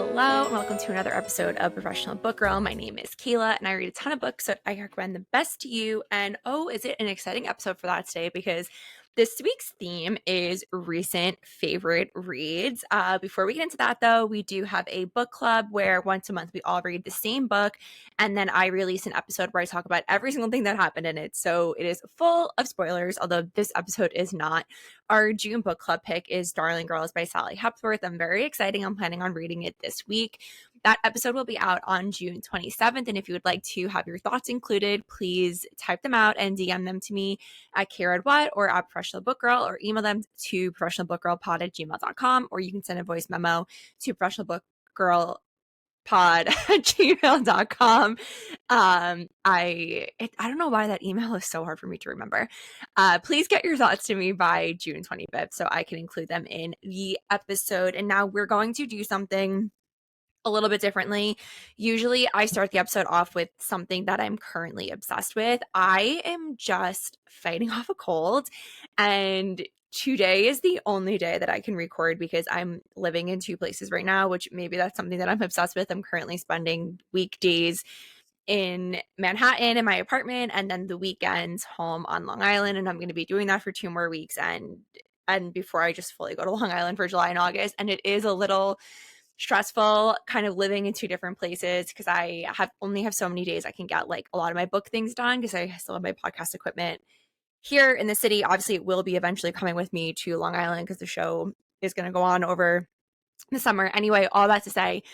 Hello, and welcome to another episode of Professional Book Girl. My name is Kayla, and I read a ton of books, so I recommend the best to you. And oh, is it an exciting episode for that today? Because this week's theme is recent favorite reads. Before we get into that, though, we do have a book club where once a month we all read the same book, and then I release an episode where I talk about every single thing that happened in it. So it is full of spoilers, although this episode is not. Our June book club pick is Darling Girls by Sally Hepworth. I'm very excited. I'm planning on reading it this week. That episode will be out on June 27th. And if you would like to have your thoughts included, please type them out and DM them to me at KaylaWhat or at Professional Book Girl, or email them to professionalbookgirlpod@gmail.com, or you can send a voice memo to professionalbookgirlpod@gmail.com. I don't know why that email is so hard for me to remember. Please get your thoughts to me by June 25th so I can include them in the episode. And now we're going to do something a little bit differently. Usually I start the episode off with something that I'm currently obsessed with. I am just fighting off a cold, and today is the only day that I can record because I'm living in two places right now, which maybe that's something that I'm obsessed with. I'm currently spending weekdays in Manhattan in my apartment, and then the weekends home on Long Island, and I'm going to be doing that for 2 more weeks and before I just fully go to Long Island for July and August. And it is a little stressful kind of living in 2 different places because I only have so many days I can get like a lot of my book things done because I still have my podcast equipment here in the city. Obviously it will be eventually coming with me to Long Island because the show is going to go on over the summer. Anyway, all that to say,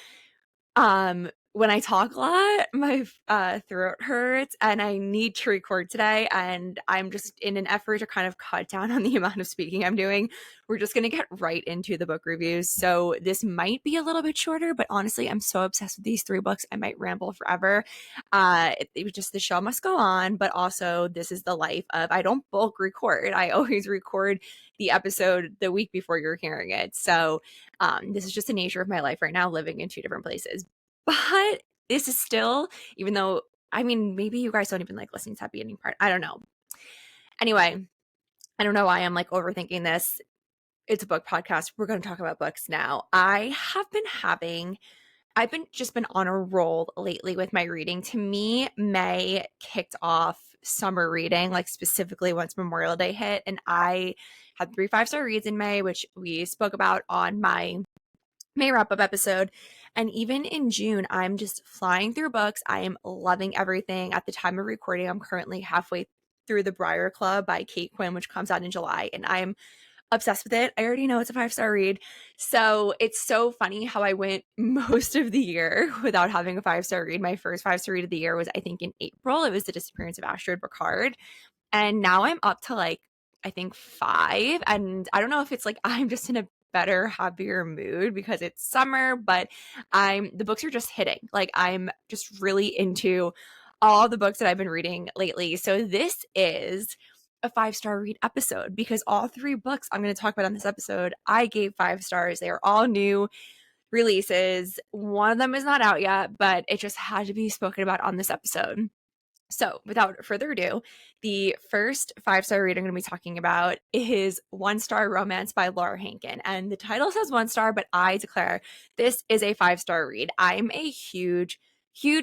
when I talk a lot, my throat hurts and I need to record today, and I'm just in an effort to kind of cut down on the amount of speaking I'm doing. We're just going to get right into the book reviews. So this might be a little bit shorter, but honestly, I'm so obsessed with these 3 books, I might ramble forever. It was just, the show must go on, but also this is the life of, I don't bulk record. I always record the episode the week before you're hearing it. So this is just the nature of my life right now, living in 2 different places. But this is still, even though, I mean, maybe you guys don't even like listening to that beginning part. I don't know. Anyway, I don't know why I'm like overthinking this. It's a book podcast. We're going to talk about books now. I've been just been on a roll lately with my reading. To me, May kicked off summer reading, like specifically once Memorial Day hit. And I had 3 5-star reads in May, which we spoke about on my May wrap-up episode. And even in June, I'm just flying through books. I am loving everything. At the time of recording, I'm currently halfway through The Briar Club by Kate Quinn, which comes out in July, and I'm obsessed with it. I already know it's a 5-star read. So it's so funny how I went most of the year without having a 5-star read. My first 5-star read of the year was, I think, in April. It was The Disappearance of Astrid Ricard. And now I'm up to like, I think 5. And I don't know if it's like I'm just in a better, happier mood because it's summer, but the books are just hitting. Like I'm just really into all the books that I've been reading lately. So this is a 5-star read episode because all 3 books I'm going to talk about on this episode, I gave 5 stars. They are all new releases. One of them is not out yet, but it just had to be spoken about on this episode. So without further ado, the first 5-star read I'm going to be talking about is One Star Romance by Laura Hankin. And the title says 1 star, but I declare this is a 5-star read. I'm a huge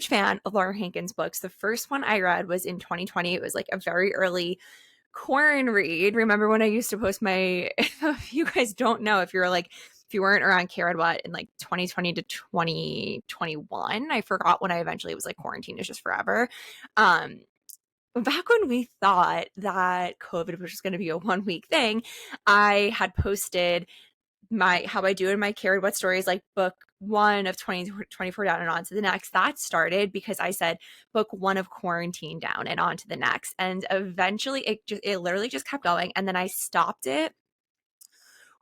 fan of Laura Hankin's books. The first one I read was in 2020. It was like a very early Corn read. Remember when I used to post my, if you guys don't know, if you weren't around KaylaWhat in like 2020 to 2021, I forgot when I eventually was like, quarantine is just forever. Back when we thought that COVID was just going to be a 1-week thing, I had posted how I do in my KaylaWhat stories, like book 1 of 2024 down and on to the next. That started because I said book 1 of quarantine down and on to the next. And eventually it literally just kept going. And then I stopped it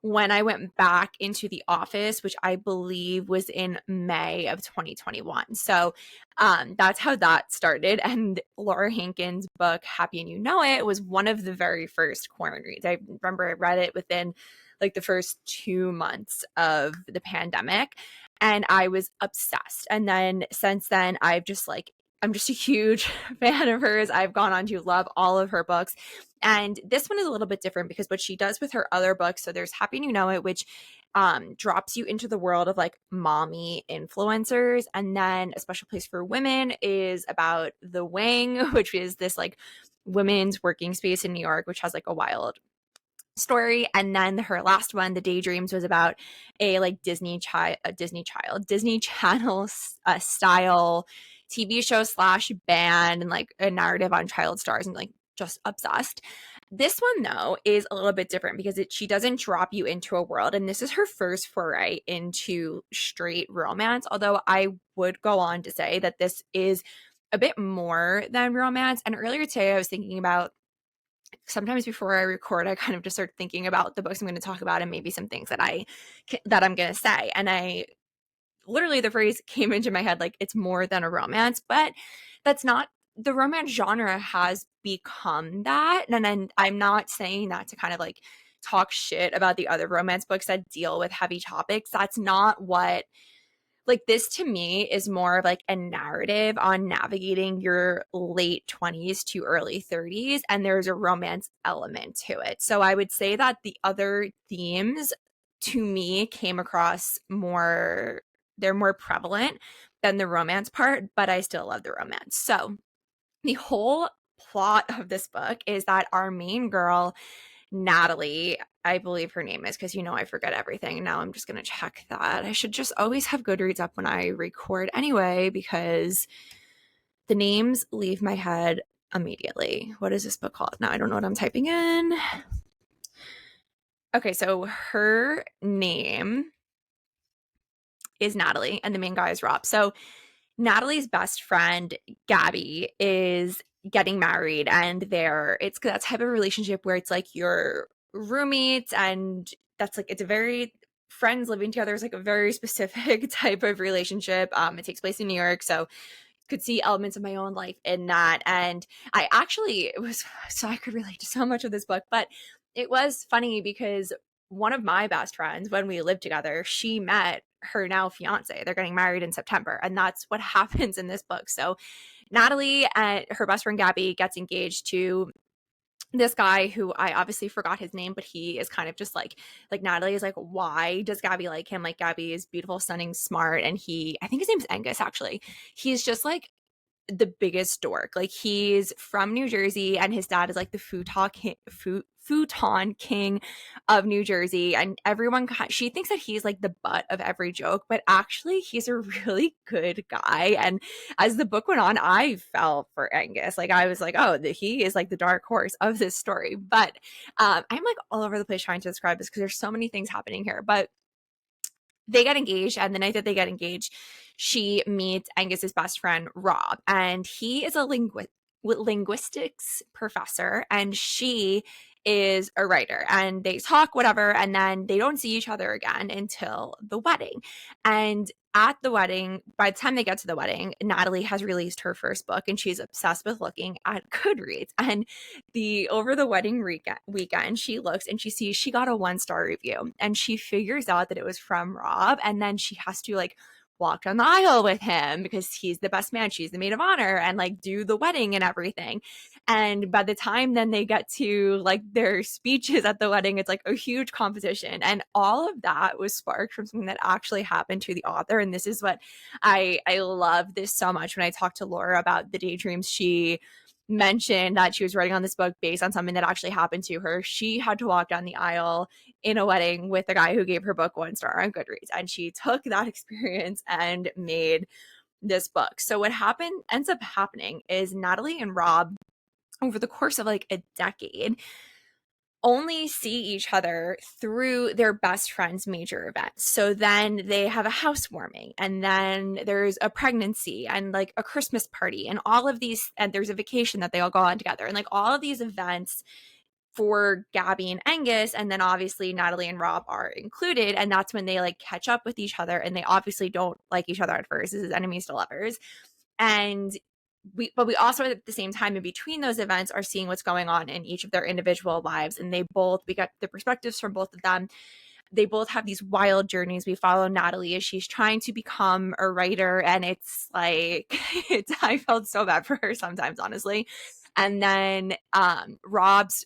when I went back into the office, which I believe was in May of 2021. So that's how that started. And Laura Hankin's book, Happy and You Know It, was one of the very first Corn reads. I remember I read it within like the first 2 months of the pandemic, and I was obsessed. And then since then, I'm just a huge fan of hers. I've gone on to love all of her books. And this one is a little bit different because what she does with her other books, so there's Happy and You Know It, which drops you into the world of like mommy influencers. And then A Special Place for Women is about the Wing, which is this like women's working space in New York, which has like a wild story. And then her last one, The Daydreams, was about a like Disney Channel style TV show slash band, and like a narrative on child stars, and like just obsessed. This one though is a little bit different because she doesn't drop you into a world, and this is her first foray into straight romance, although I would go on to say that this is a bit more than romance. And earlier today I was thinking about, sometimes before I record, I kind of just start thinking about the books I'm going to talk about and maybe some things that I'm going to say. And I literally, the phrase came into my head like, it's more than a romance, but that's not, the romance genre has become that. And then I'm not saying that to kind of like talk shit about the other romance books that deal with heavy topics. That's not what, like, this to me is more of like a narrative on navigating your late 20s to early 30s, and there's a romance element to it. So I would say that the other themes to me came across more, they're more prevalent than the romance part, but I still love the romance. So the whole plot of this book is that our main girl, Natalie, I believe her name is, because I forget everything. Now I'm just going to check that. I should just always have Goodreads up when I record anyway, because the names leave my head immediately. What is this book called? Now I don't know what I'm typing in. Okay, so her name is Natalie and the main guy is Rob. So Natalie's best friend, Gabby, is getting married, and it's that type of relationship where it's like you're roommates, and that's like, it's a very, friends living together is like a very specific type of relationship. It takes place in New York, so could see elements of my own life in that. And I could relate to so much of this book, but it was funny because one of my best friends, when we lived together, she met her now fiance. They're getting married in September, and that's what happens in this book. So Natalie and her best friend Gabby gets engaged to this guy who I obviously forgot his name, but he is kind of just like Natalie is like, why does Gabby like him? Like, Gabby is beautiful, stunning, smart, and I think his name is Angus, actually. He's just like the biggest dork. Like, he's from New Jersey, and his dad is like the futon king of New Jersey, and she thinks that he's like the butt of every joke, but actually he's a really good guy. And as the book went on, I fell for Angus. Like, I was like, oh, he is like the dark horse of this story. But I'm like all over the place trying to describe this because there's so many things happening here. But they get engaged, and the night that they get engaged, she meets Angus's best friend, Rob, and he is a linguistics professor, and she is a writer, and they talk whatever, and then they don't see each other again until the wedding. And at the wedding, by the time they get to the wedding, Natalie has released her first book, and she's obsessed with looking at Goodreads. And over the wedding weekend, she looks and she sees she got a 1-star review, and she figures out that it was from Rob. And then she has to like walk down the aisle with him because he's the best man, she's the maid of honor, and like do the wedding and everything. And by the time then they get to like their speeches at the wedding, it's like a huge competition. And all of that was sparked from something that actually happened to the author. And this is what I love this so much. When I talked to Laura about The Daydreams, she mentioned that she was writing on this book based on something that actually happened to her. She had to walk down the aisle in a wedding with a guy who gave her book 1 star on Goodreads, and she took that experience and made this book. So what ends up happening is Natalie and Rob, over the course of like a decade, only see each other through their best friend's major events. So then they have a housewarming, and then there's a pregnancy, and like a Christmas party, and all of these, and there's a vacation that they all go on together, and like all of these events for Gabby and Angus, and then obviously Natalie and Rob are included, and that's when they like catch up with each other, and they obviously don't like each other at first. This is enemies to lovers. And we also at the same time in between those events are seeing what's going on in each of their individual lives, and we got the perspectives from both of them. They both have these wild journeys. We follow Natalie as she's trying to become a writer, and it's like I felt so bad for her sometimes, honestly. And then Rob's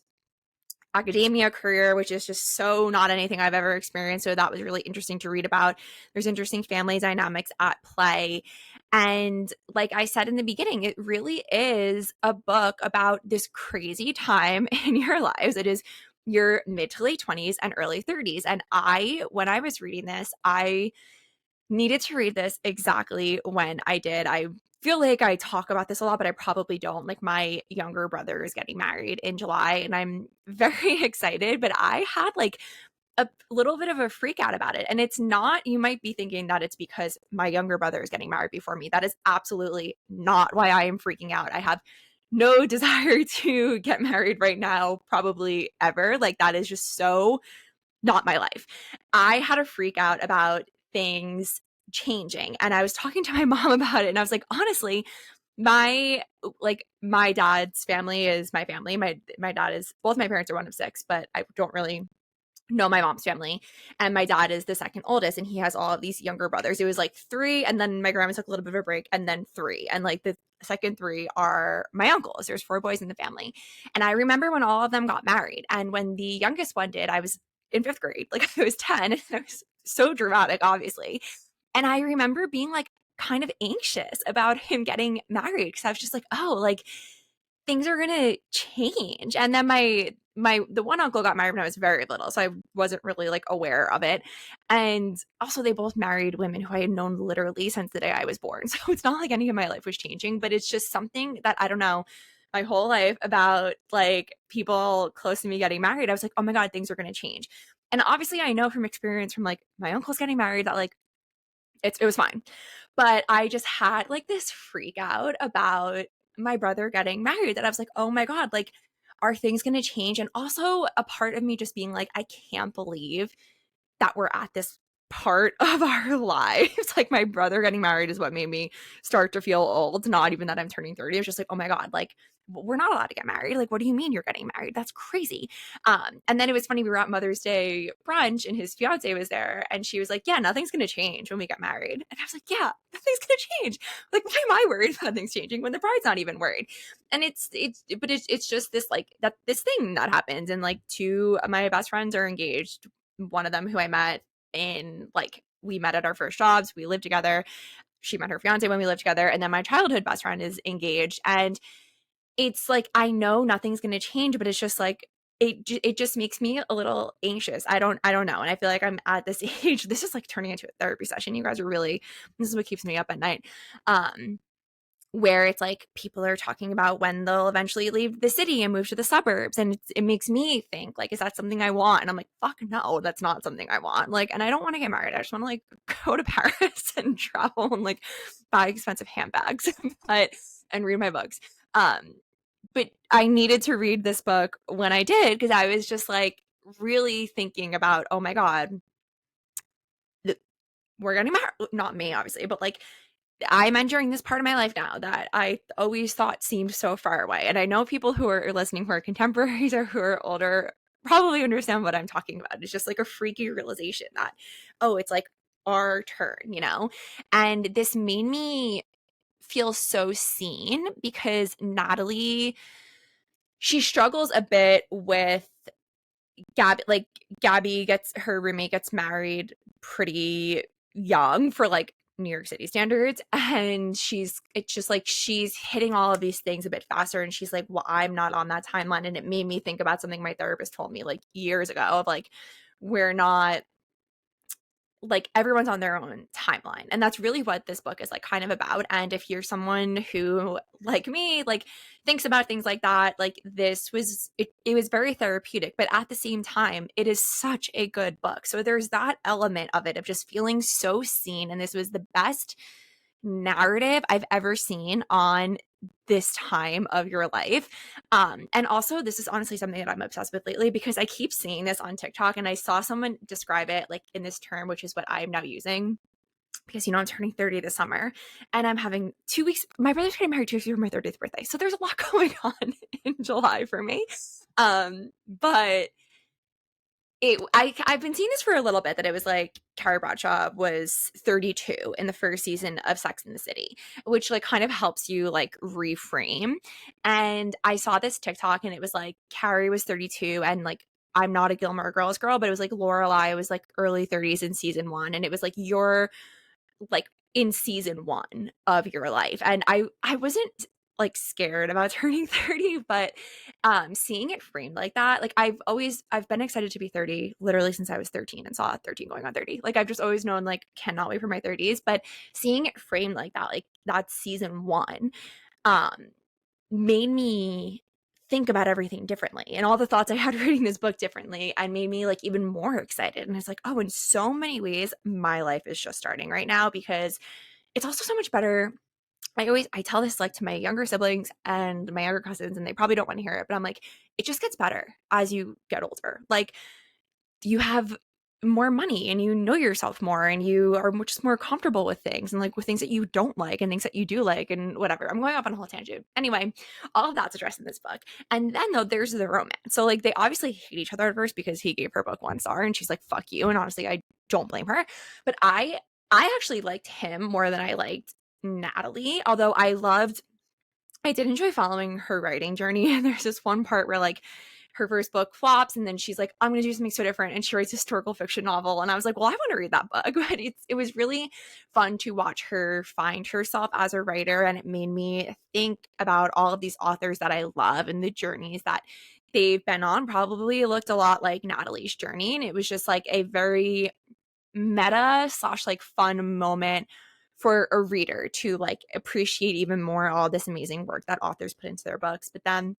academia career, which is just so not anything I've ever experienced. So that was really interesting to read about. There's interesting family dynamics at play. And like I said in the beginning, it really is a book about this crazy time in your lives. It is your mid to late 20s and early 30s. And when I was reading this, I needed to read this exactly when I did. I feel like I talk about this a lot, but I probably don't. Like, my younger brother is getting married in July and I'm very excited, but I had like a little bit of a freak out about it. And it's not, you might be thinking that it's because my younger brother is getting married before me. That is absolutely not why I am freaking out. I have no desire to get married right now, probably ever. Like, that is just so not my life. I had a freak out about things changing. And I was talking to my mom about it. And I was like, honestly, my dad's family is my family. My dad is, both my parents are one of six, but I don't really know my mom's family. And my dad is the second oldest, and he has all of these younger brothers. It was like three, and then my grandma took a little bit of a break, and then three. And like the second three are my uncles. There's four boys in the family. And I remember when all of them got married. And when the youngest one did, I was in fifth grade. Like, I was 10. And I was so dramatic, obviously. And I remember being like kind of anxious about him getting married, because I was just like, oh, like things are gonna change. And then the one uncle got married when I was very little, so I wasn't really like aware of it. And also, they both married women who I had known literally since the day I was born. So it's not like any of my life was changing, but it's just something that I don't know, my whole life about like people close to me getting married. I was like, oh my God, things are gonna change. And obviously I know from experience from like my uncles getting married that like it was fine. But I just had like this freak out about my brother getting married, that I was like, oh my God, like, are things going to change? And also a part of me just being like, I can't believe that we're at this part of our lives. Like, my brother getting married is what made me start to feel old. Not even that I'm turning 30. I was just like, oh my God, like, we're not allowed to get married. Like, what do you mean you're getting married? That's crazy. And then it was funny. We were at Mother's Day brunch and his fiance was there, and she was like, yeah, nothing's going to change when we get married. And I was like, yeah, nothing's going to change. Like, why am I worried about things changing when the bride's not even worried? And it's just this, like, that this thing that happens. And like, two of my best friends are engaged. One of them, who I met we met at our first jobs. We lived together. She met her fiance when we lived together. And then my childhood best friend is engaged. And it's like, I know nothing's going to change, but it's just like, it just makes me a little anxious. I don't know. And I feel like I'm at this age, this is like turning into a therapy session. You guys are really, this is what keeps me up at night. Where it's like people are talking about when they'll eventually leave the city and move to the suburbs. And it makes me think, like, is that something I want? And I'm like, fuck no, that's not something I want. Like, and I don't want to get married. I just want to like go to Paris and travel and like buy expensive handbags and read my books. But I needed to read this book when I did, because I was just like really thinking about, oh my God, we're getting married. Not me, obviously, but like, I'm entering this part of my life now that I always thought seemed so far away. And I know people who are listening who are contemporaries or who are older probably understand what I'm talking about. It's just like a freaky realization that, oh, it's like our turn, you know? And this made me feel so seen, because Natalie, she struggles a bit with Gabby her roommate gets married pretty young for like New York City standards, and it's just like she's hitting all of these things a bit faster, and she's like, well, I'm not on that timeline. And it made me think about something my therapist told me like years ago of like, we're not, like, everyone's on their own timeline. And that's really what this book is like kind of about. And if you're someone who, like me, like thinks about things like that, like this was, it was very therapeutic, but at the same time, it is such a good book. So there's that element of it of just feeling so seen. And this was the best narrative I've ever seen on this time of your life. And also, this is honestly something that I'm obsessed with lately, because I keep seeing this on TikTok, and I saw someone describe it like in this term, which is what I'm now using, because, you know, I'm turning 30 this summer, and I'm having 2 weeks. My brother's getting married 2 weeks before my 30th birthday. So there's a lot going on in July for me. But I've been seeing this for a little bit, that it was like Carrie Bradshaw was 32 in the first season of Sex and the City, which like kind of helps you like reframe. And I saw this TikTok and it was like Carrie was 32 and like I'm not a Gilmore Girls girl, but it was like Lorelai was like early 30s in season 1, and it was like you're like in season 1 of your life. And I wasn't like scared about turning 30, but seeing it framed like that, like I've been excited to be 30 literally since I was 13 and saw 13 going on 30. Like I've just always known like cannot wait for my 30s, but seeing it framed like that, like that's season 1, um made me think about everything differently and all the thoughts I had reading this book differently, and made me like even more excited. And it's like, oh, in so many ways my life is just starting right now, because it's also so much better. I tell this like to my younger siblings and my younger cousins, and they probably don't want to hear it, but I'm like, it just gets better as you get older. Like you have more money and you know yourself more and you are just more comfortable with things, and like with things that you don't like and things that you do like and whatever. I'm going off on a whole tangent. Anyway, all of that's addressed in this book. And then though, there's the romance. So like they obviously hate each other at first because he gave her book 1 star and she's like, fuck you. And honestly, I don't blame her. But I actually liked him more than I liked Natalie, although I did enjoy following her writing journey. And there's this one part where like her first book flops and then she's like, I'm going to do something so different. And she writes a historical fiction novel. And I was like, well, I want to read that book. But it was really fun to watch her find herself as a writer. And it made me think about all of these authors that I love and the journeys that they've been on. Probably looked a lot like Natalie's journey. And it was just like a very meta / like fun moment for a reader to like appreciate even more all this amazing work that authors put into their books. But then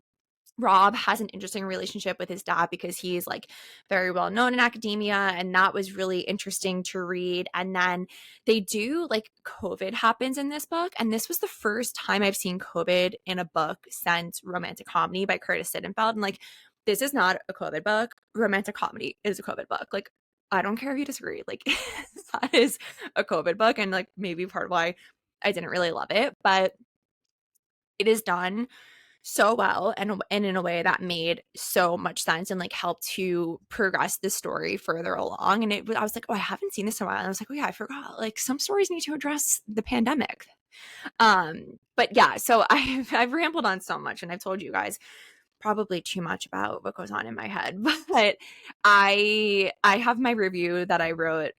Rob has an interesting relationship with his dad because he's like very well known in academia, and that was really interesting to read. And then they do like COVID happens in this book, and this was the first time I've seen COVID in a book since Romantic Comedy by Curtis Sittenfeld. And like, this is not a COVID book. Romantic Comedy is a COVID book. Like, I don't care if you disagree. Like, that is a COVID book, and like maybe part of why I didn't really love it, but it is done so well and in a way that made so much sense and like helped to progress the story further along. And I was like, oh, I haven't seen this in a while. And I was like, oh yeah, I forgot. Like some stories need to address the pandemic. But yeah, so I've rambled on so much, and I've told you guys probably too much about what goes on in my head, but I have my review that I wrote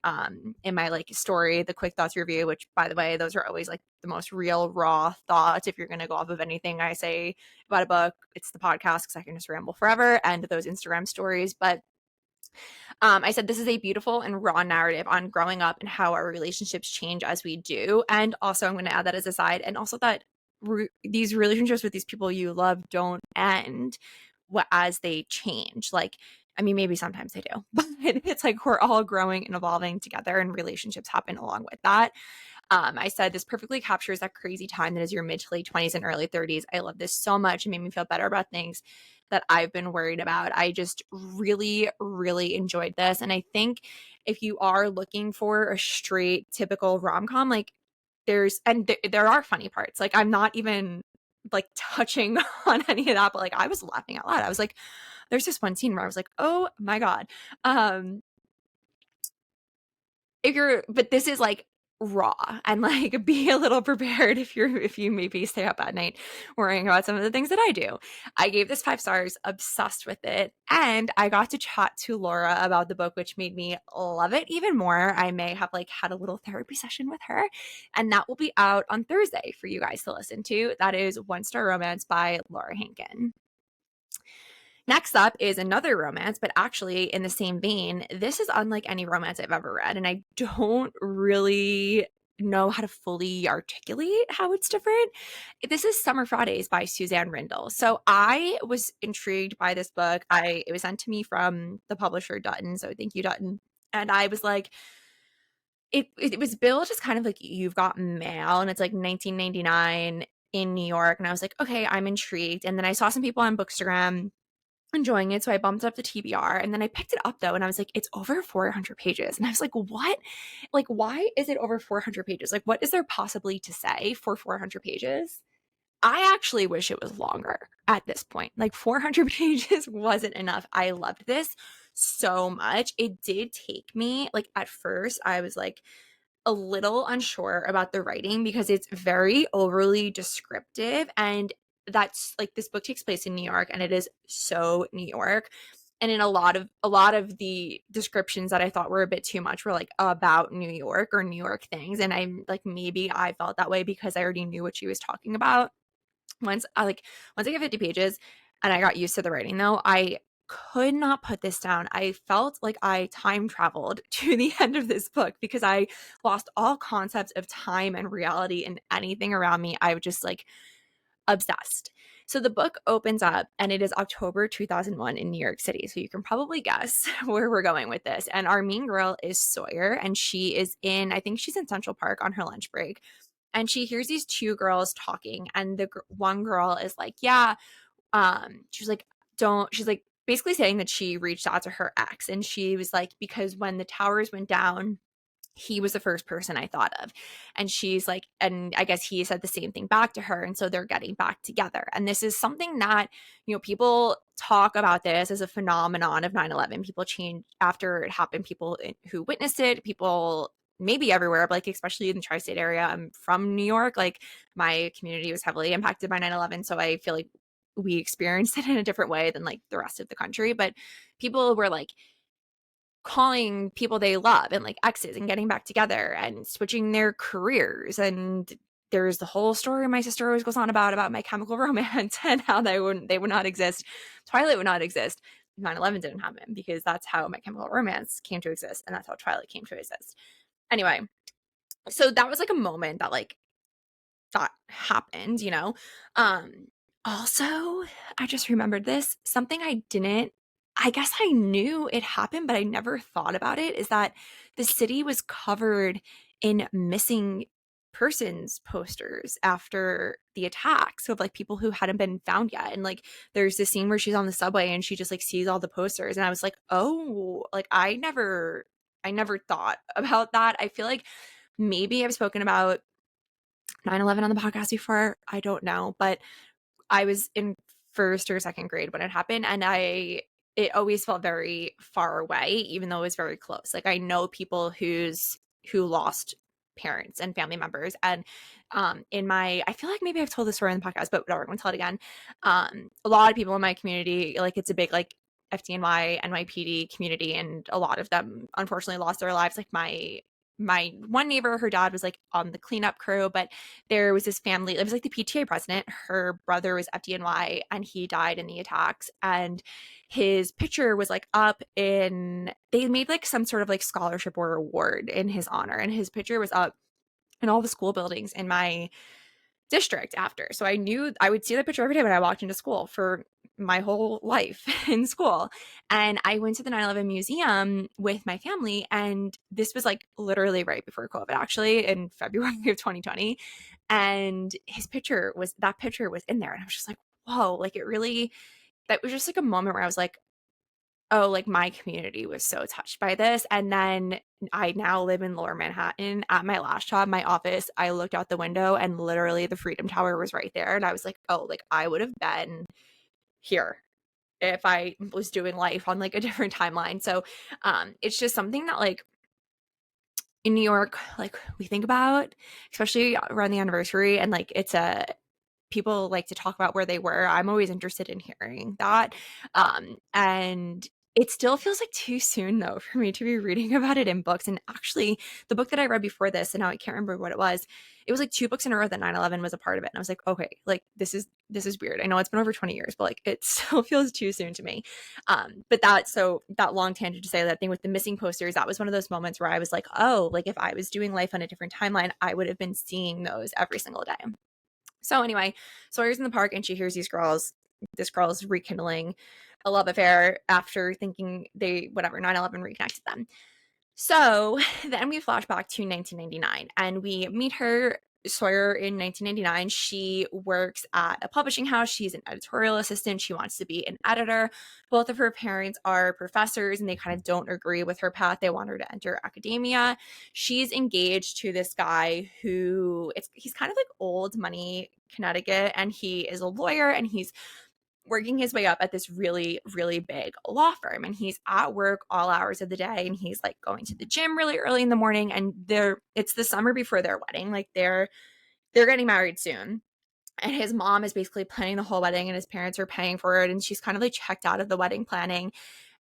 in my like story, the quick thoughts review, which by the way, those are always like the most real raw thoughts. If you're going to go off of anything I say about a book, it's the podcast, because I can just ramble forever, and those Instagram stories. But I said this is a beautiful and raw narrative on growing up and how our relationships change as we do. And also I'm going to add that as a side, and also that these relationships with these people you love don't end as they change. Like, I mean, maybe sometimes they do, but it's like we're all growing and evolving together, and relationships happen along with that. I said this perfectly captures that crazy time that is your mid to late 20s and early 30s. I love this so much. It made me feel better about things that I've been worried about. I just really, really enjoyed this. And I think if you are looking for a straight, typical rom-com, like there are funny parts. Like I'm not even like touching on any of that, but like I was laughing out loud. I was like, there's this one scene where I was like, oh my God. But this is like raw, and like be a little prepared if you maybe stay up at night worrying about some of the things that I do. I gave this 5 stars, obsessed with it, and I got to chat to Laura about the book, which made me love it even more. I may have like had a little therapy session with her, and that will be out on Thursday for you guys to listen to. That is One Star Romance by Laura Hankin. Next up is another romance, but actually in the same vein. This is unlike any romance I've ever read, and I don't really know how to fully articulate how it's different. This is Summer Fridays by Suzanne Rindell. So I was intrigued by this book. It was sent to me from the publisher Dutton, so thank you, Dutton. And I was like, it was billed as kind of like You've Got Mail, and it's like 1999 in New York. And I was like, okay, I'm intrigued. And then I saw some people on Bookstagram enjoying it, so I bumped up the TBR, and then I picked it up though, and I was like, it's over 400 pages, and I was like, what? Like, why is it over 400 pages? Like, what is there possibly to say for 400 pages? I actually wish it was longer at this point. Like 400 pages wasn't enough. I loved this so much. It did take me, like, at first I was like a little unsure about the writing because it's very overly descriptive, and that's like, this book takes place in New York and it is so New York. And in a lot of the descriptions that I thought were a bit too much were like about New York or New York things, and I'm like, maybe I felt that way because I already knew what she was talking about. Once I get 50 pages and I got used to the writing, though, I could not put this down. I felt like I time traveled to the end of this book because I lost all concepts of time and reality and anything around me. I was just like obsessed. So the book opens up and it is October 2001 in New York City. So you can probably guess where we're going with this. And our main girl is Sawyer, and she is I think she's in Central Park on her lunch break. And she hears these two girls talking, and the one girl is like, yeah, she's like, don't, she's like basically saying that she reached out to her ex, and she was like, because when the towers went down, he was the first person I thought of. And she's like, and I guess he said the same thing back to her. And so they're getting back together. And this is something that, people talk about this as a phenomenon of 9/11. People change after it happened, people who witnessed it, people maybe everywhere, but like, especially in the tri-state area. I'm from New York. Like, my community was heavily impacted by 9/11. So I feel like we experienced it in a different way than like the rest of the country. But people were like, calling people they love and like exes and getting back together and switching their careers. And there's the whole story my sister always goes on about My Chemical Romance and how they would not exist. Twilight would not exist. 9/11 didn't happen, because that's how My Chemical Romance came to exist, and that's how Twilight came to exist. Anyway, so that was like a moment that like that happened, Also, I just remembered this. Something I guess I knew it happened, but I never thought about it, is that the city was covered in missing persons posters after the attack. So of like people who hadn't been found yet. And like, there's this scene where she's on the subway and she just like sees all the posters. And I was like, oh, like, I never thought about that. I feel like maybe I've spoken about 9/11 on the podcast before. I don't know, but I was in first or second grade when it happened, and it always felt very far away, even though it was very close. Like, I know people who lost parents and family members, and I feel like maybe I've told this story in the podcast, but whatever, I'm gonna tell it again. A lot of people in my community, like, it's a big like FDNY NYPD community, and a lot of them unfortunately lost their lives. Like, my one neighbor, her dad was like on the cleanup crew, but there was this family, it was like the PTA president, her brother was FDNY and he died in the attacks, and his picture was like up they made like some sort of like scholarship or award in his honor, and his picture was up in all the school buildings in my district after. So I knew I would see the picture every day when I walked into school for my whole life in school. And I went to the 9/11 museum with my family, and this was like literally right before COVID, actually, in February of 2020. And that picture was in there. And I was just like, whoa, like, that was just like a moment where I was like, oh, like, my community was so touched by this. And then I now live in Lower Manhattan. At my last job, my office, I looked out the window and literally the Freedom Tower was right there. And I was like, oh, like, I would have been here if I was doing life on like a different timeline. So it's just something that like in New York, like, we think about, especially around the anniversary, and like people like to talk about where they were. I'm always interested in hearing that. And it still feels like too soon, though, for me to be reading about it in books. And actually, the book that I read before this, and now I can't remember what it was like 2 books in a row that 9/11 was a part of it. And I was like, okay, like, this is weird. I know it's been over 20 years, but like, it still feels too soon to me. But that long tangent to say that thing with the missing posters, that was one of those moments where I was like, oh, like, if I was doing life on a different timeline, I would have been seeing those every single day. So anyway, Sawyer's in the park and she hears this girl's rekindling a love affair after thinking 9/11 reconnected them. So then we flash back to 1999 and we meet her, Sawyer, in 1999. She works at a publishing house. She's an editorial assistant. She wants to be an editor. Both of her parents are professors and they kind of don't agree with her path. They want her to enter academia. She's engaged to this guy he's kind of like old money Connecticut, and he is a lawyer, and he's working his way up at this really, really big law firm. And he's at work all hours of the day. And he's like going to the gym really early in the morning. And it's the summer before their wedding. Like they're getting married soon. And his mom is basically planning the whole wedding and his parents are paying for it. And she's kind of like checked out of the wedding planning.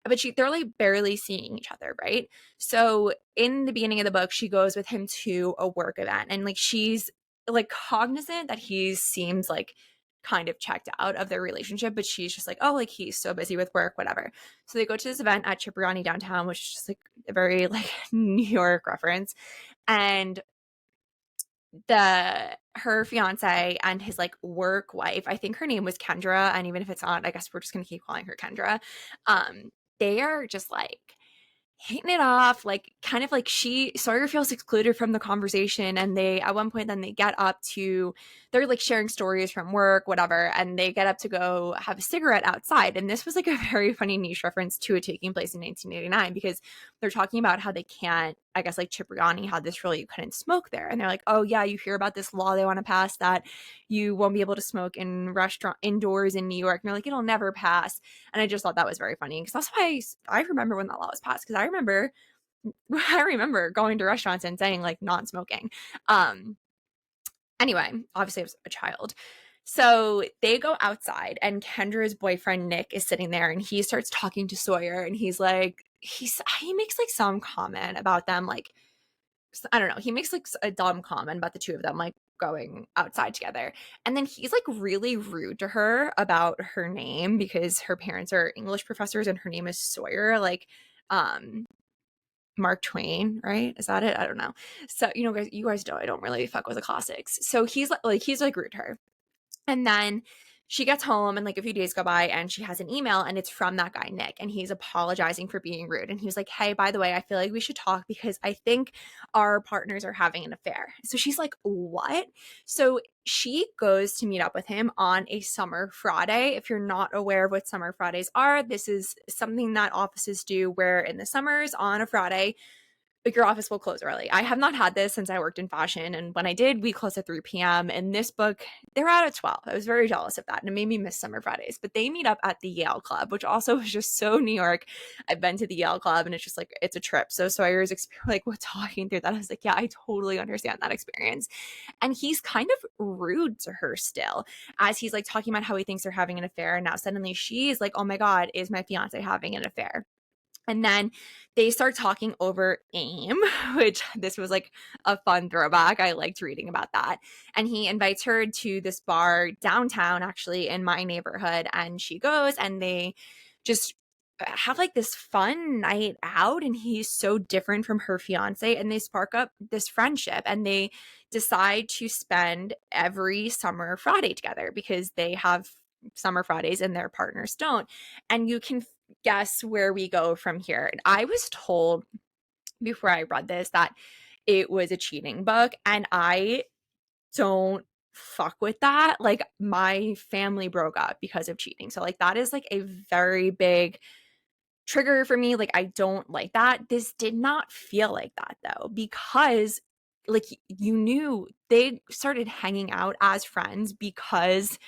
But they're like barely seeing each other, right? So in the beginning of the book, she goes with him to a work event. And like she's like cognizant that he seems like kind of checked out of their relationship, but she's just like, oh, like he's so busy with work, whatever. So they go to this event at Cipriani downtown, which is just like a very like New York reference. And her fiance and his like work wife, I think her name was Kendra, and even if it's not, I guess we're just gonna keep calling her Kendra. They are just like hitting it off, like kind of like Sawyer feels excluded from the conversation, and they at one point then they get up to, they're like sharing stories from work, whatever, and they get up to go have a cigarette outside. And this was like a very funny niche reference to it taking place in 1989, because they're talking about how they can't, I guess like Cipriani had this rule, you couldn't smoke there, and they're like, oh yeah, you hear about this law they want to pass that you won't be able to smoke in restaurant indoors in New York, and they're like, it'll never pass. And I just thought that was very funny, because that's why I remember when that law was passed, because I remember going to restaurants and saying like non-smoking. Anyway, obviously I was a child. So they go outside and Kendra's boyfriend Nick is sitting there and he starts talking to Sawyer, and he's like, he makes like some comment about them, like, I don't know, he makes like a dumb comment about the two of them like going outside together. And then he's like really rude to her about her name, because her parents are English professors and her name is Sawyer, like Mark Twain, right? Is that it? I don't know. So, guys, you guys know I don't really fuck with the classics. So he's like rude to her. And then she gets home and like a few days go by and she has an email and it's from that guy, Nick, and he's apologizing for being rude. And he was like, hey, by the way, I feel like we should talk because I think our partners are having an affair. So she's like, what? So she goes to meet up with him on a summer Friday. If you're not aware of what summer Fridays are, this is something that offices do where in the summers on a Friday, like your office will close early. I have not had this since I worked in fashion. And when I did, we closed at 3 p.m. In this book, they're out at 12. I was very jealous of that. And it made me miss summer Fridays. But they meet up at the Yale Club, which also is just so New York. I've been to the Yale Club and it's just like, it's a trip. So Sawyer's like talking through that, I was like, yeah, I totally understand that experience. And he's kind of rude to her still, as he's like talking about how he thinks they're having an affair. And now suddenly she's like, oh my God, is my fiance having an affair? And then they start talking over AIM, which this was like a fun throwback. I liked reading about that. And he invites her to this bar downtown, actually in my neighborhood. And she goes and they just have like this fun night out. And he's so different from her fiance. And they spark up this friendship and they decide to spend every summer Friday together because they have summer Fridays and their partners don't. And you can guess where we go from here. I was told before I read this that it was a cheating book, and I don't fuck with that. Like my family broke up because of cheating. So like that is like a very big trigger for me. Like I don't like that. This did not feel like that though, because like you knew they started hanging out as friends because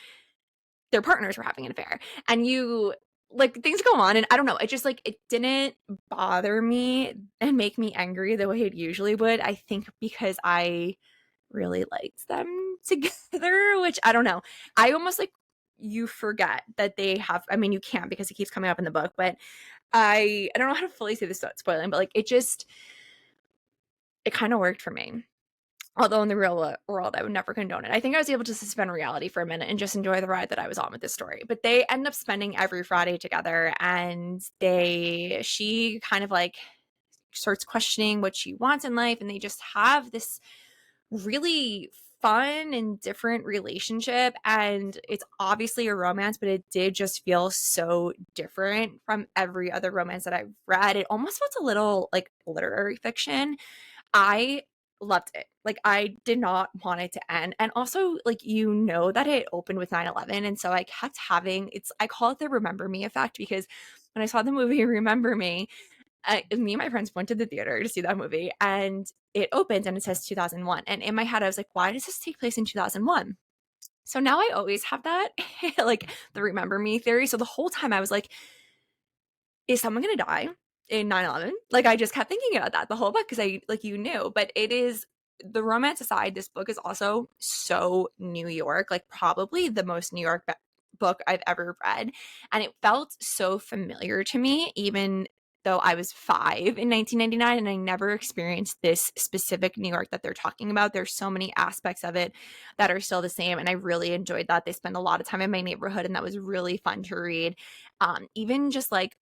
their partners were having an affair, and you like things go on, and I don't know, it just like it didn't bother me and make me angry the way it usually would. I think because I really liked them together, which I don't know, I almost like, you forget that they have, I mean you can't because it keeps coming up in the book, but I don't know how to fully say this without spoiling, but like it kind of worked for me. Although in the real world, I would never condone it. I think I was able to suspend reality for a minute and just enjoy the ride that I was on with this story. But they end up spending every Friday together, and she kind of like starts questioning what she wants in life, and they just have this really fun and different relationship. And it's obviously a romance, but it did just feel so different from every other romance that I've read. It almost felt a little like literary fiction. I loved it. Like I did not want it to end. And also like that it opened with 9/11, and so I kept having, I call it the Remember Me effect, because when I saw the movie Remember Me, me and my friends went to the theater to see that movie, and it opens and it says 2001, and in my head I was like, why does this take place in 2001? So now I always have that, like the remember me theory. So the whole time I was like, is someone going to die in 9/11? Like, I just kept thinking about that the whole book because I, like, you knew, but it is, the romance aside, this book is also so New York, like probably the most New York book I've ever read. And it felt so familiar to me, even though I was 5 in 1999 and I never experienced this specific New York that they're talking about. There's so many aspects of it that are still the same. And I really enjoyed that. They spend a lot of time in my neighborhood and that was really fun to read. Even just like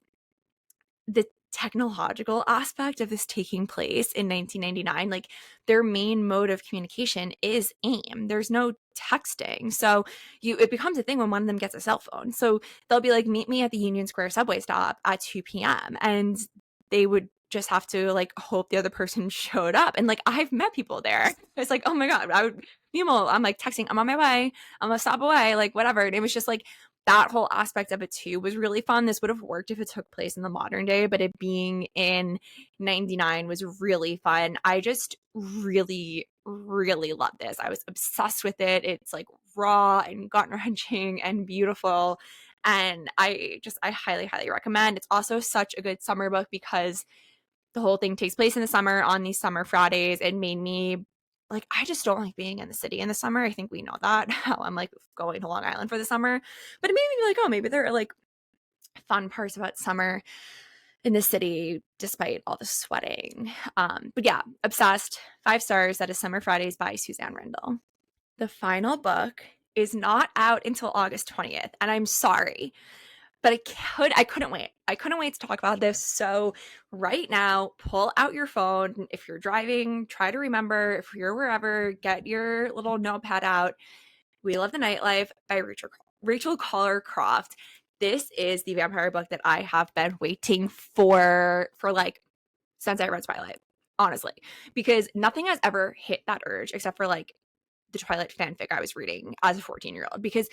the technological aspect of this taking place in 1999, like their main mode of communication is AIM. There's no texting. So it becomes a thing when one of them gets a cell phone. So they'll be like, meet me at the Union Square subway stop at 2 p.m. And they would just have to like hope the other person showed up. And like I've met people there. It's like, oh my God, I'm like texting, I'm on my way, I'm a stop away, like whatever. And it was just like that whole aspect of it too was really fun. This would have worked if it took place in the modern day, but it being in 99 was really fun. I just really, really love this. I was obsessed with it. It's like raw and gut-wrenching and beautiful. And I highly, highly recommend. It's also such a good summer book because the whole thing takes place in the summer on these summer Fridays. It made me like, I just don't like being in the city in the summer. I think we know that, how I'm like going to Long Island for the summer. But it made me be like, oh, maybe there are like fun parts about summer in the city despite all the sweating. But yeah, obsessed. 5 stars. That is Summer Fridays by Suzanne Rindell. The final book is not out until August 20th, and I'm sorry, but I couldn't wait. I couldn't wait to talk about this. So right now, pull out your phone. If you're driving, try to remember. If you're wherever, get your little notepad out. We Love the Nightlife by Rachel Koller Croft. This is the vampire book that I have been waiting for like since I read Twilight, honestly, because nothing has ever hit that urge except for like the Twilight fanfic I was reading as a 14-year-old, because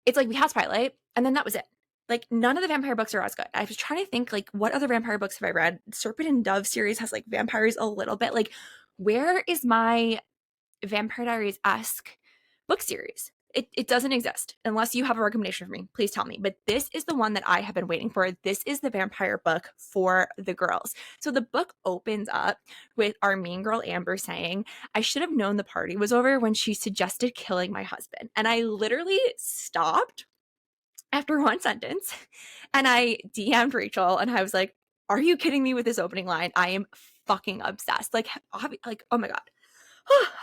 it's like we had Twilight and then that was it. Like none of the vampire books are as good. I was trying to think like what other vampire books have I read? Serpent and Dove series has like vampires a little bit. Like where is my Vampire Diaries-esque book series? It doesn't exist unless you have a recommendation for me. Please tell me. But this is the one that I have been waiting for. This is the vampire book for the girls. So the book opens up with our mean girl Amber saying, I should have known the party was over when she suggested killing my husband. And I literally stopped after one sentence and I DM'd Rachel and I was like, are you kidding me with this opening line? I am fucking obsessed. Like oh my God.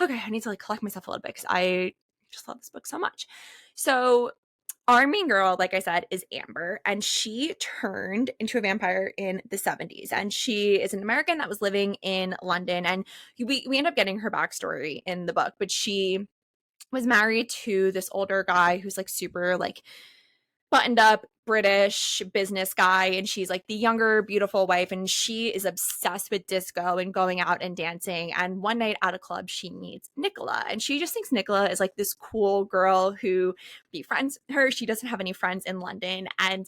Okay, I need to like collect myself a little bit because I just love this book so much. So our main girl, like I said, is Amber, and she turned into a vampire in the 70s. And she is an American that was living in London. And we end up getting her backstory in the book, but she was married to this older guy who's like super like buttoned up British business guy, and she's like the younger beautiful wife, and she is obsessed with disco and going out and dancing. And one night at a club she meets Nicola, and she just thinks Nicola is like this cool girl who befriends her. She doesn't have any friends in London, and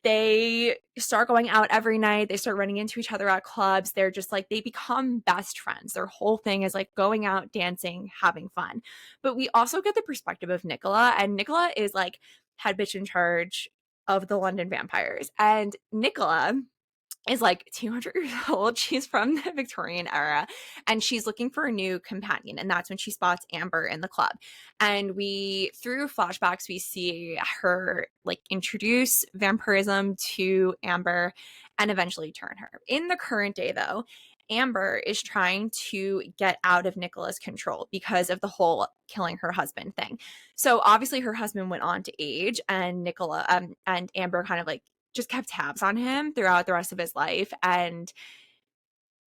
they start going out every night. They start running into each other at clubs. They're just like, they become best friends. Their whole thing is like going out, dancing, having fun. But we also get the perspective of Nicola, and Nicola is like head bitch in charge of the London vampires. And Nicola is like 200 years old. She's from the Victorian era and she's looking for a new companion. And that's when she spots Amber in the club. And through flashbacks, we see her like introduce vampirism to Amber and eventually turn her. In the current day, though, Amber is trying to get out of Nicola's control because of the whole killing her husband thing. So obviously her husband went on to age, and Nicola and Amber kind of like just kept tabs on him throughout the rest of his life. And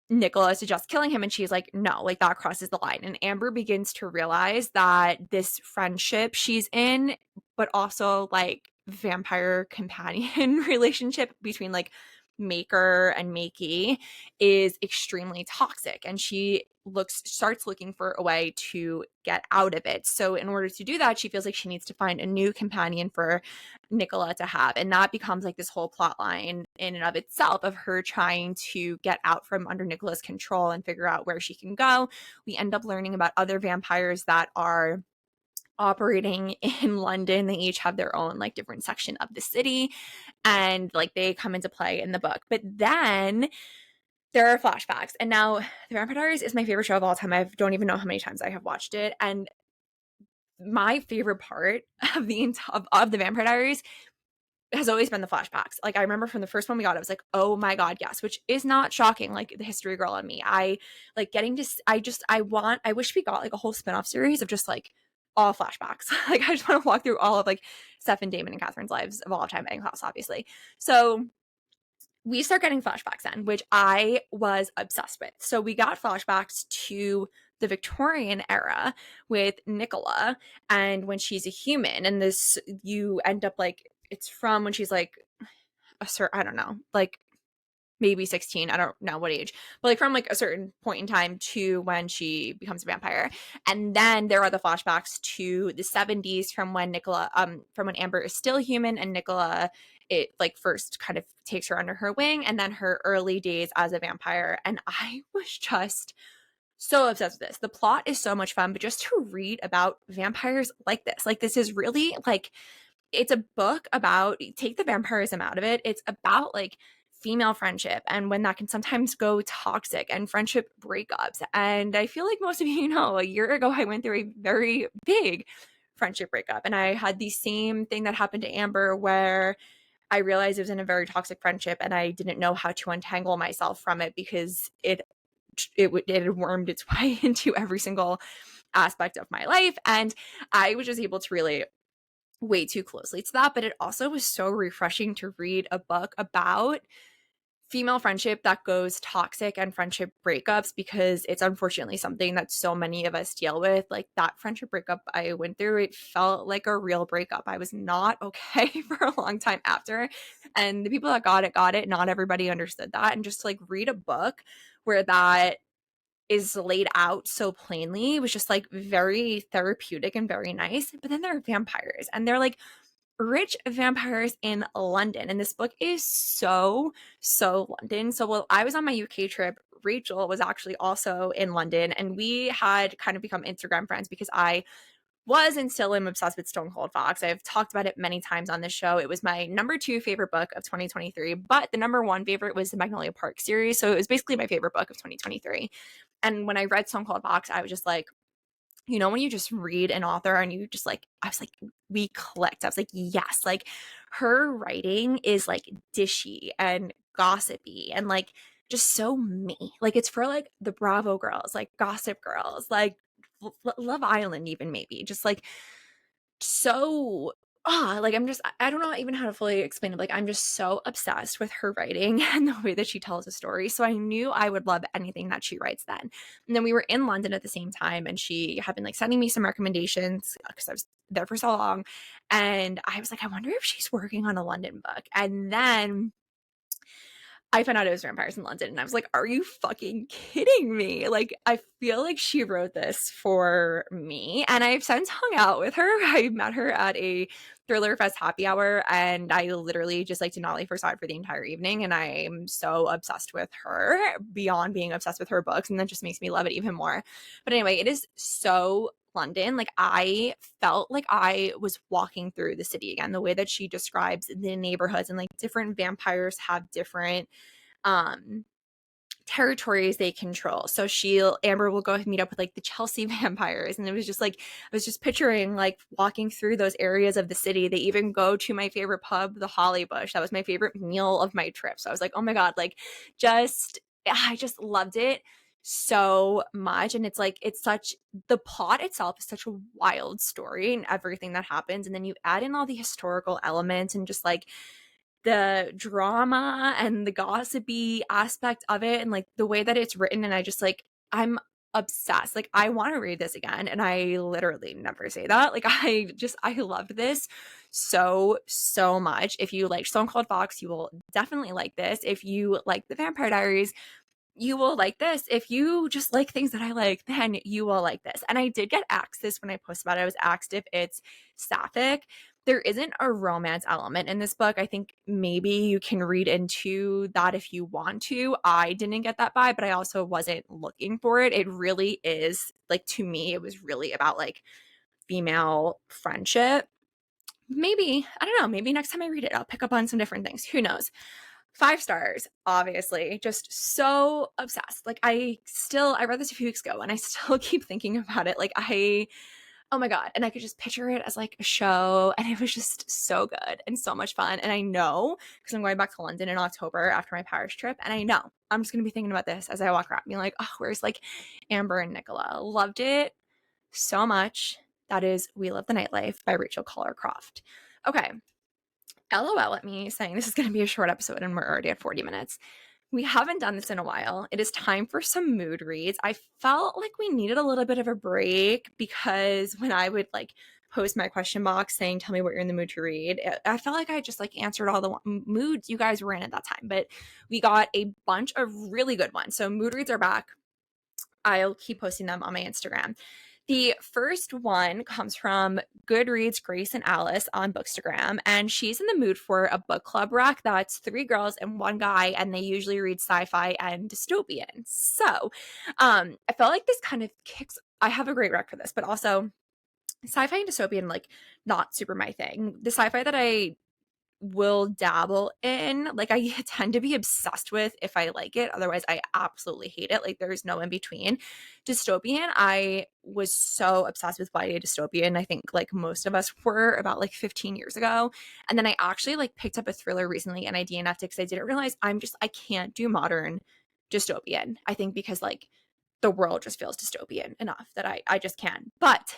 Nicola suggests killing him, and she's like, no, like that crosses the line. And Amber begins to realize that this friendship she's in, but also like vampire companion relationship between like maker and makey is extremely toxic, and she starts looking for a way to get out of it. So in order to do that, she feels like she needs to find a new companion for Nicola to have, and that becomes like this whole plot line in and of itself of her trying to get out from under Nicola's control and figure out where she can go. We end up learning about other vampires that are operating in London. They each have their own like different section of the city, and like they come into play in the book. But then there are flashbacks. And now The Vampire Diaries is my favorite show of all time. I don't even know how many times I have watched it. And my favorite part of the Vampire Diaries has always been the flashbacks. Like I remember from the first one we got, I was like, oh my God, yes, which is not shocking. Like the history girl in me, I like getting to, I wish we got like a whole spinoff series of just like all flashbacks. Like I just want to walk through all of like Steph and Damon and Catherine's lives of all time, and Klaus, obviously. So we start getting flashbacks then, which I was obsessed with. So we got flashbacks to the Victorian era with Nicola, and when she's a human, and this, you end up like, it's from when she's like I don't know, like maybe 16, I don't know what age, but like from like a certain point in time to when she becomes a vampire. And then there are the flashbacks to the 70s from when from when Amber is still human, and Nicola, it like first kind of takes her under her wing, and then her early days as a vampire. And I was just so obsessed with this. The plot is so much fun, but just to read about vampires like this is really like, it's a book about, take the vampirism out of it, it's about like female friendship and when that can sometimes go toxic, and friendship breakups. And I feel like most of you know, a year ago I went through a very big friendship breakup, and I had the same thing that happened to Amber, where I realized it was in a very toxic friendship and I didn't know how to untangle myself from it, because it had wormed its way into every single aspect of my life. And I was just able to relate way too closely to that. But it also was so refreshing to read a book about female friendship that goes toxic and friendship breakups, because it's unfortunately something that so many of us deal with. Like that friendship breakup I went through, it felt like a real breakup. I was not okay for a long time after, and the people that got it. Not everybody understood that. And just to like read a book where that is laid out so plainly was just like very therapeutic and very nice. But then there are vampires, and they're like rich vampires in London. And this book is so London. So while I was on my UK trip, Rachel was actually also in London, and we had kind of become Instagram friends because I was and still am obsessed with Stone Cold Fox. I've talked about it many times on this show. It was my number 2 favorite book of 2023, but the number 1 favorite was the Magnolia Park series. So it was basically my favorite book of 2023. And when I read Stone Cold Fox, I was just like, you know, when you just read an author and you just like, I was like, we clicked. I was like, yes, like her writing is like dishy and gossipy and like just so me. Like it's for like the Bravo girls, like Gossip Girls, like Love Island, even maybe just like so like I don't know even how to fully explain it. Like I'm just so obsessed with her writing and the way that she tells a story. So I knew I would love anything that she writes then. And then we were in London at the same time, and she had been like sending me some recommendations because I was there for so long. And I was like, I wonder if she's working on a London book. And then I found out it was Vampires in London, and I was like, are you fucking kidding me? Like, I feel like she wrote this for me. And I've since hung out with her. I met her at a Thriller Fest happy hour, and I literally just like did not leave her side for the entire evening. And I'm so obsessed with her beyond being obsessed with her books. And that just makes me love it even more. But anyway, it is so London. Like I felt like I was walking through the city again, the way that she describes the neighborhoods, and like different vampires have different um territories they control. So Amber will go meet up with like the Chelsea vampires, and it was just like I was just picturing like walking through those areas of the city. They even go to my favorite pub, the Holly Bush. That was my favorite meal of my trip. So I was like, oh my God, like I just loved it so much. And it's like the plot itself is such a wild story and everything that happens, and then you add in all the historical elements and just like the drama and the gossipy aspect of it, and like the way that it's written. And I just like, I'm obsessed. Like I want to read this again, and I literally never say that. Like I loved this so much. If you like Stone Cold Fox, you will definitely like this. If you like the Vampire Diaries, you will like this. If you just like things that I like, then you will like this. And I did get asked this when I posted about it. I was asked if it's sapphic. There isn't a romance element in this book. I think maybe you can read into that if you want to. I didn't get that vibe, but I also wasn't looking for it. It really is like, to me, it was really about like female friendship. Maybe, I don't know, maybe next time I read it, I'll pick up on some different things. Who knows? 5 stars, obviously. Just so obsessed. Like I read this a few weeks ago and I still keep thinking about it. Like oh my God. And I could just picture it as like a show. And it was just so good and so much fun. And I know because I'm going back to London in October after my Paris trip. And I know I'm just going to be thinking about this as I walk around, being like, oh, where's like Amber and Nicola? Loved it so much. That is We Love the Nightlife by Rachel Koller Croft. Okay. LOL at me saying this is going to be a short episode and we're already at 40 minutes. We haven't done this in a while. It is time for some mood reads. I felt like we needed a little bit of a break because when I would like post my question box saying, tell me what you're in the mood to read, I felt like I just like answered all the moods you guys were in at that time. But we got a bunch of really good ones. So mood reads are back. I'll keep posting them on my Instagram. The first one comes from Goodreads Grace and Alice on Bookstagram, and she's in the mood for a book club rec that's 3 girls and 1 guy, and they usually read sci-fi and dystopian. So I felt like this kind of kicks. I have a great rec for this, but also sci-fi and dystopian, like not super my thing. The sci-fi that I will dabble in, like I tend to be obsessed with if I like it, otherwise I absolutely hate it. Like there's no in between. Dystopian, I was so obsessed with YA dystopian, I think like most of us were, about like 15 years ago. And then I actually like picked up a thriller recently and I DNF'd it because I didn't realize I can't do modern dystopian, I think, because like the world just feels dystopian enough that I just can. But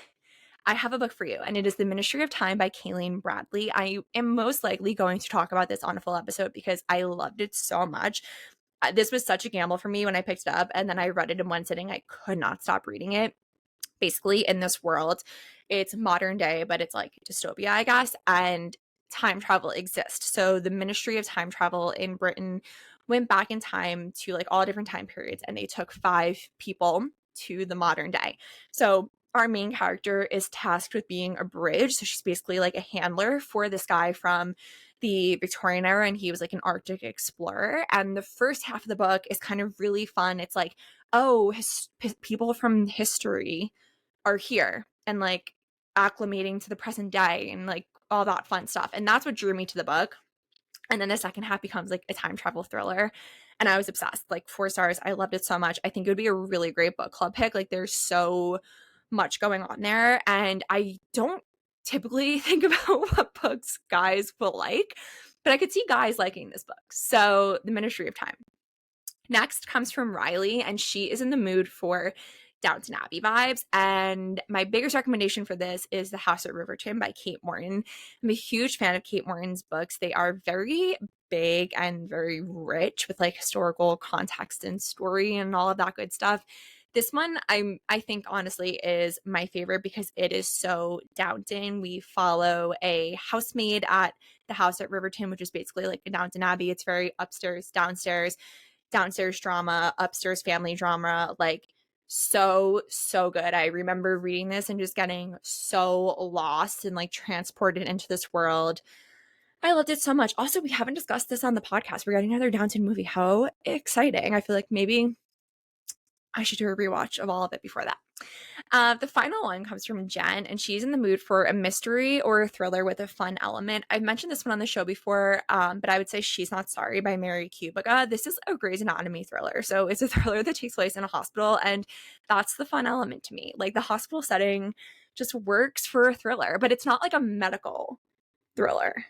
I have a book for you, and it is The Ministry of Time by Kayla Bradley. I am most likely going to talk about this on a full episode because I loved it so much. This was such a gamble for me when I picked it up, and then I read it in one sitting. I could not stop reading it. Basically, in this world, it's modern day, but it's like dystopia, I guess, and time travel exists. So the Ministry of Time Travel in Britain went back in time to like all different time periods, and they took 5 people to the modern day. So our main character is tasked with being a bridge. So she's basically like a handler for this guy from the Victorian era, and he was like an Arctic explorer. And the first half of the book is kind of really fun. It's like, oh, people from history are here and like acclimating to the present day and like all that fun stuff. And that's what drew me to the book. And then the second half becomes like a time travel thriller. And I was obsessed, like 4 stars. I loved it so much. I think it would be a really great book club pick. Like there's so much going on there. And I don't typically think about what books guys will like, but I could see guys liking this book. So The Ministry of Time. Next comes from Riley, and she is in the mood for Downton Abbey vibes. And my biggest recommendation for this is The House at Riverton by Kate Morton. I'm a huge fan of Kate Morton's books. They are very big and very rich with like historical context and story and all of that good stuff. This one I think honestly is my favorite because it is so Downton. We follow a housemaid at the house at Riverton, which is basically like a Downton Abbey. It's very upstairs, downstairs drama, upstairs family drama, like so good. I remember reading this and just getting so lost and like transported into this world. I loved it so much. Also, we haven't discussed this on the podcast. We're getting another Downton movie. How exciting. I feel like maybe I should do a rewatch of all of it before that. The final one comes from Jen, and she's in the mood for a mystery or a thriller with a fun element. I've mentioned this one on the show before, but I would say She's Not Sorry by Mary Kubica. This is a Grey's Anatomy thriller. So it's a thriller that takes place in a hospital, and that's the fun element to me. Like the hospital setting just works for a thriller, but it's not like a medical thriller.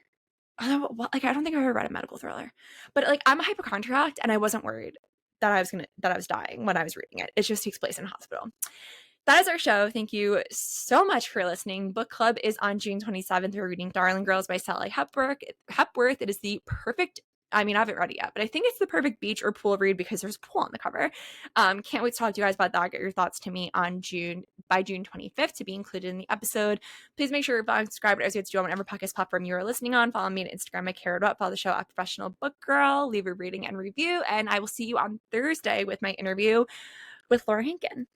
Like I don't think I've ever read a medical thriller, but like I'm a hypochondriac and I wasn't worried that I was dying when I was reading it. It just takes place in a hospital. That is our show. Thank you so much for listening. Book club is on June 27th. We're reading Darling Girls by Sally Hepworth. It is the perfect, I mean, I haven't read it yet, but I think it's the perfect beach or pool read because there's a pool on the cover. Can't wait to talk to you guys about that. Get your thoughts to me on by June 25th to be included in the episode. Please make sure you're subscribed as you have to do on whatever podcast platform you are listening on. Follow me on Instagram at @careout. Follow the show at Professional Book Girl. Leave a rating and review, and I will see you on Thursday with my interview with Laura Hankin.